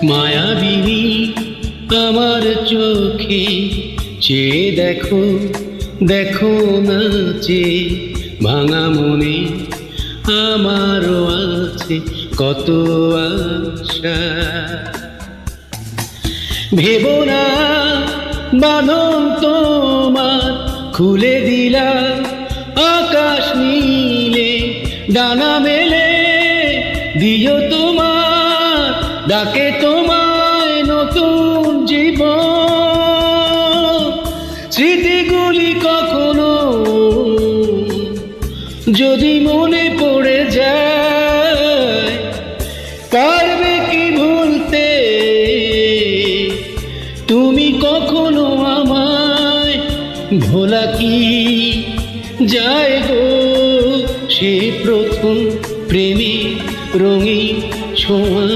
মায়াবিনী আমার চোখে চেয়ে দেখো, দেখো নাচে ভাঙা মনে আমারও আছে কত আশা। ভেবো না বাঁধন তোমার খুলে দিলা আকাশ নীলে ডানা মেলে দিও তোমার ডাকে তোমায় নতুন জীবন। স্মৃতিগুলি কখনো যদি মনে পড়ে যায় পারবে কি ভুলতে তুমি কখনো আমায়? ভোলা কি যায় গো সে প্রথম প্রেমী রঙিন ছোঁয়া।